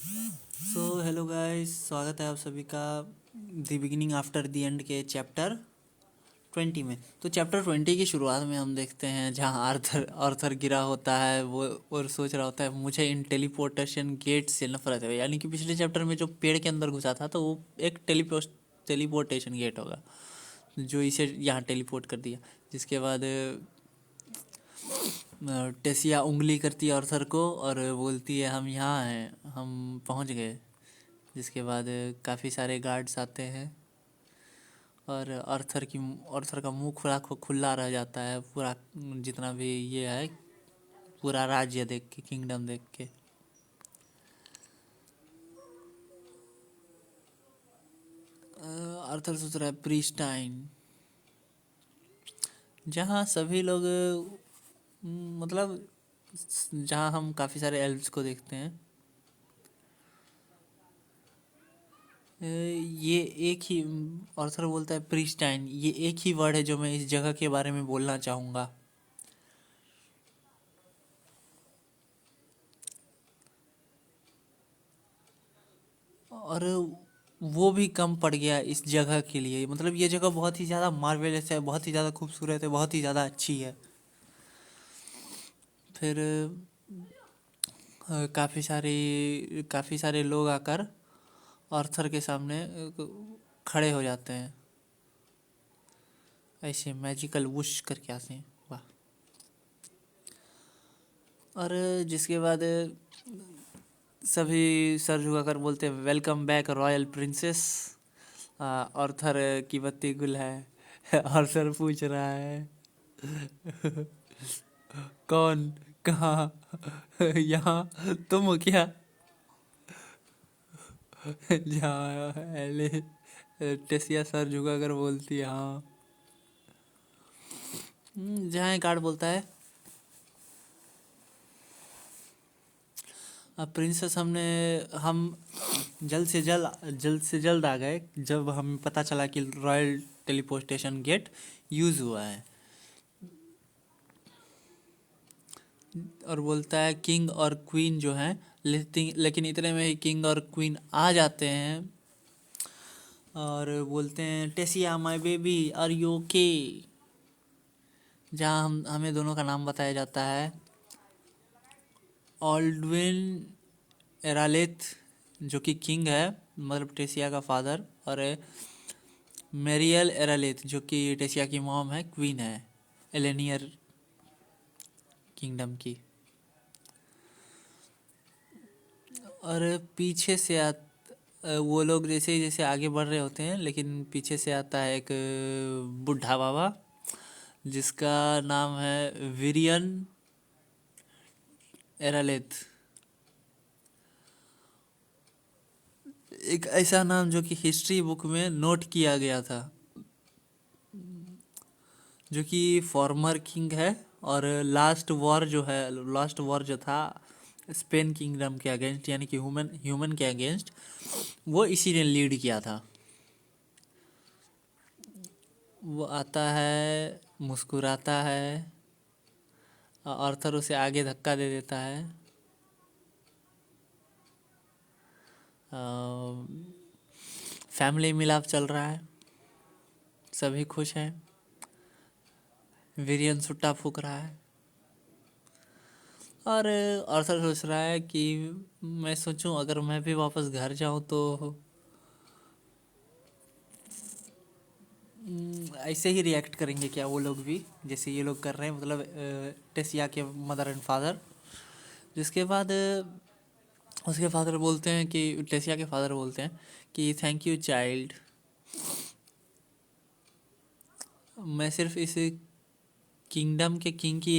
So hello guys, स्वागत है आप सभी का the beginning after the end के चैप्टर 20 में। तो चैप्टर 20 की शुरुआत में हम देखते हैं जहां आर्थर आर्थर गिरा होता है वो और सोच रहा होता है मुझे इन टेलीपोर्टेशन गेट से नफरत है। यानी कि पिछले चैप्टर में जो पेड़ के अंदर घुसा था तो वो एक टेलीपोर्टेशन गेट होगा जो इसे यहाँ टेलीपोर्ट कर दिया। जिसके बाद टेसिया उंगली करती है आर्थर को और बोलती है हम यहाँ हैं, हम पहुँच गए। जिसके बाद काफ़ी सारे गार्ड्स आते हैं और आर्थर का मुंह खुला खुला रह जाता है पूरा, जितना भी ये है पूरा राज्य देख के, किंगडम देख के। आर्थर सोच रहा है प्रीस्टाइन, जहाँ सभी लोग मतलब जहाँ हम काफ़ी सारे एल्व्स को देखते हैं। ये एक ही, आर्थर बोलता है प्रीस्टाइन, ये एक ही वर्ड है जो मैं इस जगह के बारे में बोलना चाहूँगा। और वो भी कम पड़ गया इस जगह के लिए। मतलब ये जगह बहुत ही ज़्यादा मार्वेलस है, बहुत ही ज़्यादा खूबसूरत है, बहुत ही ज़्यादा अच्छी है। फिर काफ़ी सारे लोग आकर आर्थर के सामने खड़े हो जाते हैं, ऐसे मैजिकल वुश करके आते हैं, वाह। और जिसके बाद सभी सर झुकाकर बोलते हैं welcome back royal princess. Arthur की बत्ती गुल है। आर्थर पूछ रहा है कौन, कहाँ, यहाँ तुम हो क्या? जहाँ एले टेसिया सर झुकाकर बोलती है हाँ। जहाँ एक गार्ड बोलता है प्रिंसेस, हम जल्द से जल्द आ गए जब हमें पता चला कि रॉयल टेलीपोर्टेशन गेट यूज़ हुआ है। और बोलता है किंग और क्वीन जो हैं, लेकिन इतने में ही किंग और क्वीन आ जाते हैं और बोलते हैं Tessia my baby are you okay. जहाँ हमें दोनों का नाम बताया जाता है, ऑल्डविन एरालेथ जो कि किंग है, मतलब टेसिया का फादर, और मेरियल एरालेथ जो कि टेसिया की मॉम है, क्वीन है एलेनियर किंगडम की। और पीछे से वो लोग जैसे जैसे आगे बढ़ रहे होते हैं, लेकिन पीछे से आता है एक बुढ़ा बाबा जिसका नाम है विरियन एरालेथ। एक ऐसा नाम जो कि हिस्ट्री बुक में नोट किया गया था, जो कि फॉर्मर किंग है और लास्ट वॉर जो था स्पेन किंगडम के अगेंस्ट, यानी कि ह्यूमन के अगेंस्ट, वो इसी ने लीड किया था। वो आता है, मुस्कुराता है, आर्थर उसे आगे धक्का दे देता है। फैमिली मिलाप चल रहा है, सभी खुश हैं। विरियन सुट्टा फूक रहा है और आर्थर सोच रहा है कि मैं सोचूं अगर मैं भी वापस घर जाऊं तो ऐसे ही रिएक्ट करेंगे क्या वो लोग भी, जैसे ये लोग कर रहे हैं, मतलब टेसिया के मदर एंड फादर। जिसके बाद उसके फादर बोलते हैं कि टेसिया के फादर बोलते हैं कि थैंक यू चाइल्ड, मैं सिर्फ इस किंगडम के किंग की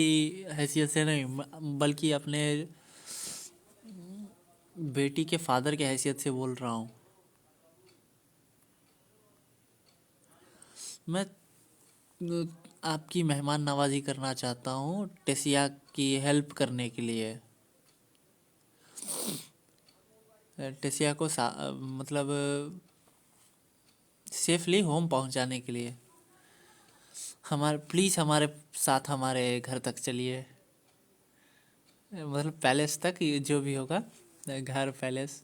हैसियत से नहीं बल्कि अपने बेटी के फादर के हैसियत से बोल रहा हूँ। मैं आपकी मेहमान नवाजी करना चाहता हूँ टेसिया की हेल्प करने के लिए, टेसिया को मतलब सेफली होम पहुँचाने के लिए प्लीज़ हमारे साथ हमारे घर तक चलिए, मतलब पैलेस तक, जो भी होगा, घर पैलेस।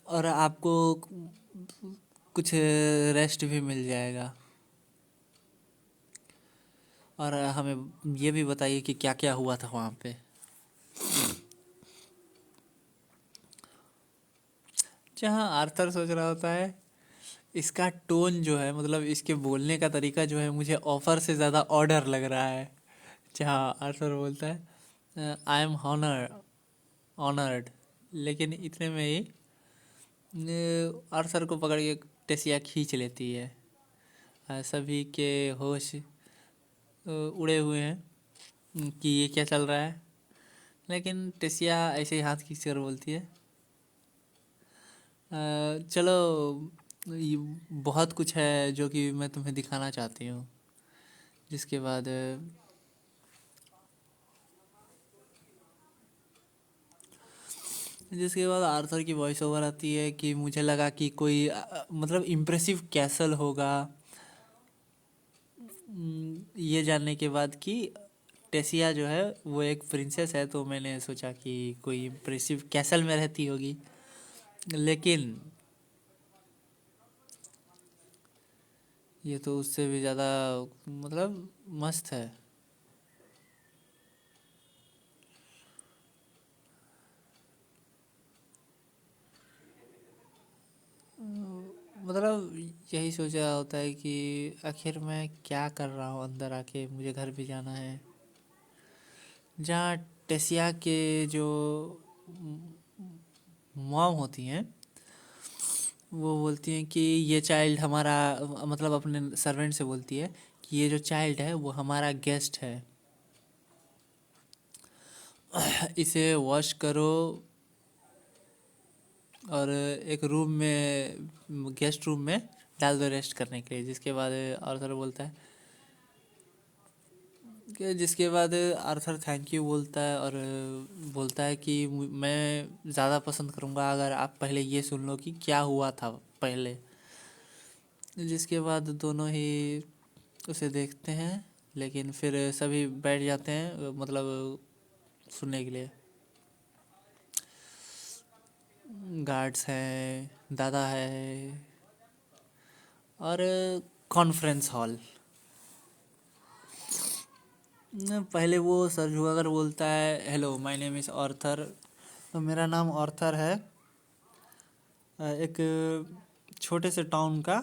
और आपको कुछ रेस्ट भी मिल जाएगा। और हमें ये भी बताइए कि क्या क्या हुआ था वहाँ पे। जहाँ आर्थर सोच रहा होता है, इसका टोन जो है, मतलब इसके बोलने का तरीका जो है, मुझे ऑफर से ज़्यादा ऑर्डर लग रहा है। जहाँ आर्थर बोलता है आई एम ऑनर्ड, लेकिन इतने में ही आर्थर को पकड़ के टेसिया खींच लेती है। सभी के होश उड़े हुए हैं कि ये क्या चल रहा है, लेकिन टेसिया ऐसे ही हाथ खींच कर बोलती है चलो, ये बहुत कुछ है जो कि मैं तुम्हें दिखाना चाहती हूँ। जिसके बाद आर्थर की वॉइस ओवर आती है कि मुझे लगा कि कोई मतलब इम्प्रेसिव कैसल होगा। ये जानने के बाद कि टेसिया जो है वो एक प्रिंसेस है, तो मैंने सोचा कि कोई इम्प्रेसिव कैसल में रहती होगी, लेकिन ये तो उससे भी ज़्यादा मतलब मस्त है। मतलब यही सोच रहा होता है कि आखिर मैं क्या कर रहा हूँ अंदर आके, मुझे घर भी जाना है। जहाँ टेसिया के जो मॉम होती हैं वो बोलती हैं कि ये चाइल्ड हमारा, मतलब अपने सर्वेंट से बोलती है कि ये जो चाइल्ड है वो हमारा गेस्ट है, इसे वॉश करो और एक रूम में, गेस्ट रूम में डाल दो रेस्ट करने के लिए। जिसके बाद आर्थर बोलता है जिसके बाद आर्थर थैंक यू बोलता है और बोलता है कि मैं ज़्यादा पसंद करूँगा अगर आप पहले ये सुन लो कि क्या हुआ था पहले। जिसके बाद दोनों ही उसे देखते हैं, लेकिन फिर सभी बैठ जाते हैं मतलब सुनने के लिए। गार्ड्स हैं, दादा है और कॉन्फ्रेंस हॉल। पहले वो सर झुकाकर बोलता है hello my name is Arthur, तो मेरा नाम ऑर्थर है, एक छोटे से टाउन का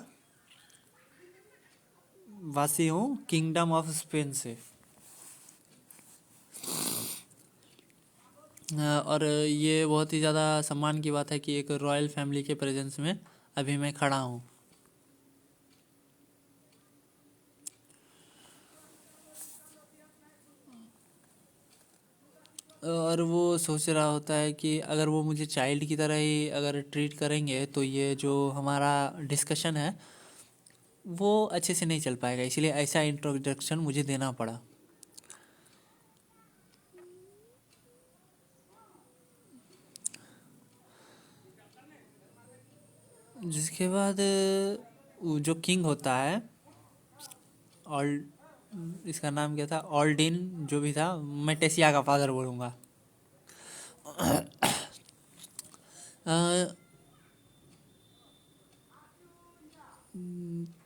वासी हूँ, किंगडम ऑफ स्पेन से। और ये बहुत ही ज़्यादा सम्मान की बात है कि एक रॉयल फैमिली के प्रेजेंस में अभी मैं खड़ा हूँ। और वो सोच रहा होता है कि अगर वो मुझे चाइल्ड की तरह ही अगर ट्रीट करेंगे तो ये जो हमारा डिस्कशन है वो अच्छे से नहीं चल पाएगा, इसलिए ऐसा इंट्रोडक्शन मुझे देना पड़ा। जिसके बाद वो जो किंग होता है, ऑल इसका नाम क्या था, ऑल्डिन जो भी था, मैं टेसिया का फादर बोलूँगा।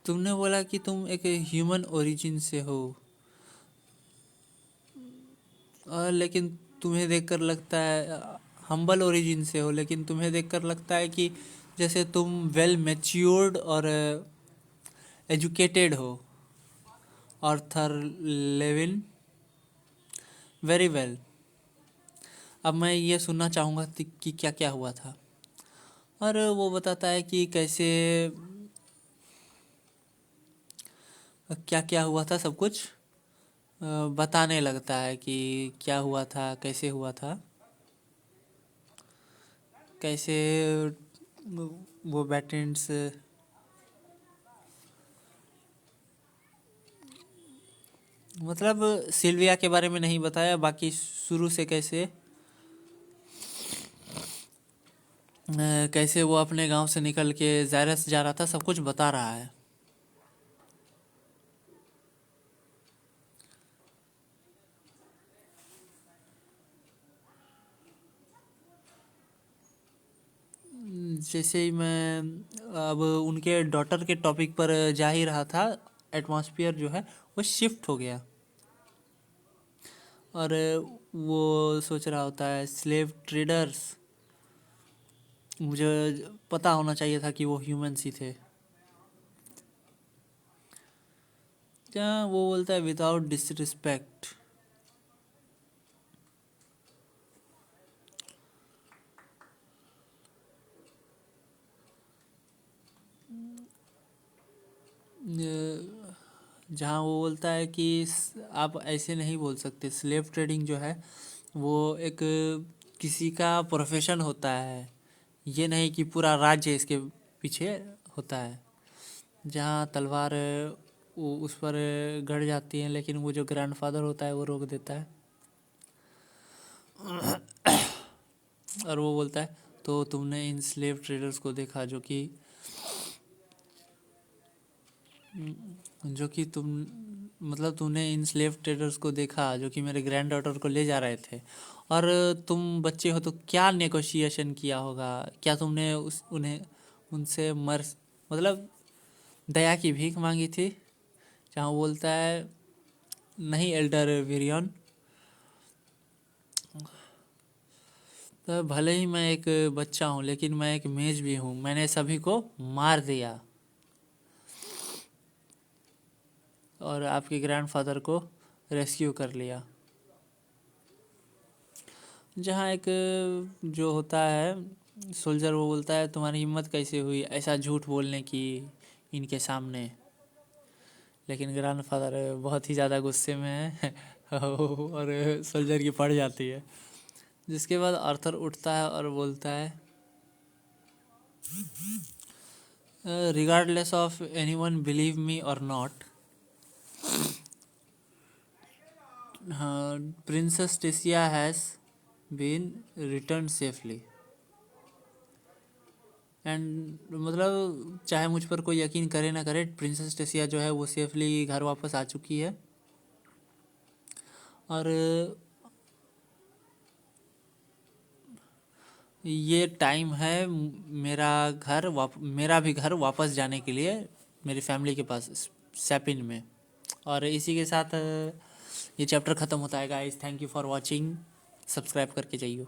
तुमने बोला कि तुम एक ह्यूमन ओरिजिन से हो, लेकिन तुम्हें देखकर लगता है हम्बल ओरिजिन से हो, लेकिन तुम्हें देखकर लगता है कि जैसे तुम वेल मैच्योर्ड और एजुकेटेड हो। Arthur Levin, very well. अब मैं ये सुनना चाहूँगा कि क्या क्या हुआ था। और वो बताता है कि कैसे क्या क्या हुआ था, सब कुछ बताने लगता है कि क्या हुआ था, कैसे हुआ था, कैसे वो बैटेंट्स, मतलब सिल्विया के बारे में नहीं बताया, बाकी शुरू से कैसे वो अपने गांव से निकल के ज़ायरस जा रहा था, सब कुछ बता रहा है। जैसे ही मैं अब उनके डॉटर के टॉपिक पर जा ही रहा था, एटमॉस्फेयर जो है वो शिफ्ट हो गया। और वो सोच रहा होता है स्लेव ट्रेडर्स, मुझे पता होना चाहिए था कि वो ह्यूमंस ही थे। क्या वो बोलता है, विदाउट डिसरिस्पेक्ट। जहाँ वो बोलता है कि आप ऐसे नहीं बोल सकते, स्लेव ट्रेडिंग जो है वो एक किसी का प्रोफेशन होता है, ये नहीं कि पूरा राज्य इसके पीछे होता है। जहाँ तलवार वो उस पर गड़ जाती है, लेकिन वो जो ग्रैंडफादर होता है वो रोक देता है। और वो बोलता है, तो तुमने इन स्लेव ट्रेडर्स को देखा जो कि तुम मतलब तुमने इन स्लेव ट्रेडर्स को देखा जो कि मेरे ग्रैंड डॉटर को ले जा रहे थे, और तुम बच्चे हो तो क्या नेगोशिएशन किया होगा, क्या तुमने उन्हें उनसे मतलब दया की भीख मांगी थी। जहाँ वो बोलता है, नहीं एल्डर विरियन, तो भले ही मैं एक बच्चा हूँ लेकिन मैं एक मेज भी हूँ, मैंने सभी को मार दिया और आपके ग्रैंडफादर को रेस्क्यू कर लिया। जहाँ एक जो होता है सोल्जर, वो बोलता है तुम्हारी हिम्मत कैसे हुई ऐसा झूठ बोलने की इनके सामने। लेकिन ग्रैंडफादर बहुत ही ज़्यादा गुस्से में है और सोल्जर की पड़ जाती है। जिसके बाद आर्थर उठता है और बोलता है, regardless of anyone believe me or not, princess Tessia has been return safely. And मतलब चाहे मुझ पर कोई यकीन करे ना करे, प्रिंसेस टेसिया जो है वो सेफली घर वापस आ चुकी है। और ये टाइम है मेरा भी घर वापस जाने के लिए मेरी फैमिली के पास, सैपिन में। और इसी के साथ ये चैप्टर ख़त्म होता है guys. Thank you for watching, subscribe करके जाइए।